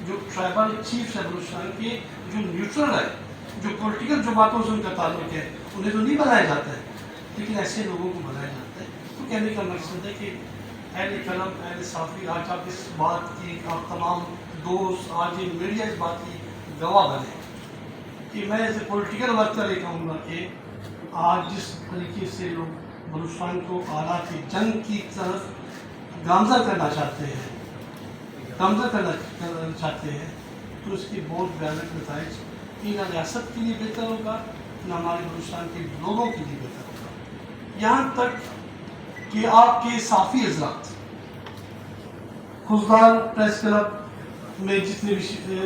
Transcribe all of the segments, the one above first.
जो tribal chiefs है बलूचिस्तान के, जो न्यूट्रल है, जो पॉलिटिकल जो बातों से उनका ताल्लुक है, उन्हें तो नहीं बनाया जाता है, लेकिन ऐसे लोगों को बनाया जाता है। तो कहने का मकसद है कि अहले कलम, अहले साफी, आज आप इस बात की, आप तमाम दोस्त, आज ये मीडिया इस बात की गवाह बने कि मैं एज ए पॉलिटिकल वर्कर ये कहूँगा कि आज जिस तरीके से लोग बलूचिस्तान को आलात जंग की तरफ गामजन करना चाहते हैं, तो इसके बहुत भयानक नताइज कि न रियासत के लिए बेहतर होगा, न हमारे बलूचिस्तान के लोगों के लिए बेहतर होगा। यहाँ तक कि आपके साफ़ी हज़रात, खुजदार प्रेस क्लब में जितने भी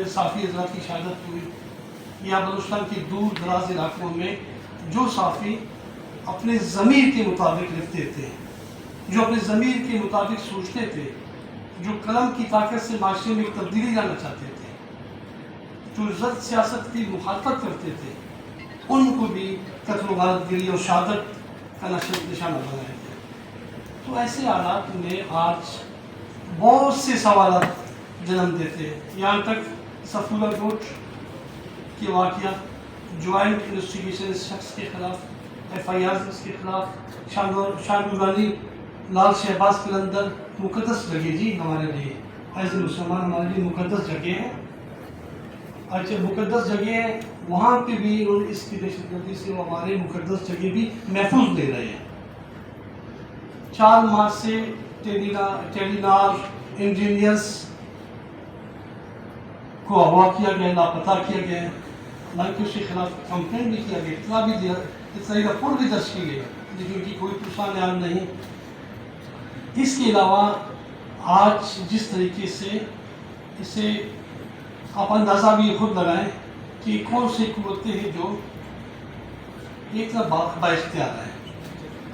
साफ़ी हज़रात की शहादत हुई, या बलूचिस्तान के दूर दराज इलाकों में जो साफ़ी अपने ज़मीर के मुताबिक लिखते थे, जो अपने ज़मीर के मुताबिक सोचते थे, जो कलम की ताकत से माशरे में एक तब्दीली लाना चाहते थे, जो ज़द सियासत की मुखालफत करते थे, उनको भी कत्ल गारत गिरी और शहादत का निशाना बनाया गया। तो ऐसे हालात में आज बहुत से सवाल जन्म देते हैं। यहाँ तक सफूला कोट के वाक़या, ज्वाइंट इन्वेस्टिगेशन इस शख्स के खिलाफ, FIR इसके खिलाफ, शाहरुगानी लाल शहबाज के अंदर मुकद्दस जगह जी हमारे लिए एज ए मुसलमान हमारे लिए मुकद्दस जगह है। अच्छा, मुकद्दस जगह है, वहाँ पे भी उन्होंने इसकी दहशतगर्दी से वो हमारे मुकद्दस जगह भी महफूज ले रहे हैं। 4 माह से टेलीनार इंजीनियर्स को अगवा किया गया, लापता किया गया, हालांकि उसके खिलाफ कंप्लेंट भी किया गया, इतना भी दिया, इतना रिपोर्ट भी दर्ज की गई, लेकिन उनकी कोई पुरसान याद नहीं। इसके अलावा आज जिस तरीके से इसे आप अंदाज़ा भी खुद लगाएं कि कौन सी कुव्वतें हैं जो एक तरफ बाइख्तियार है,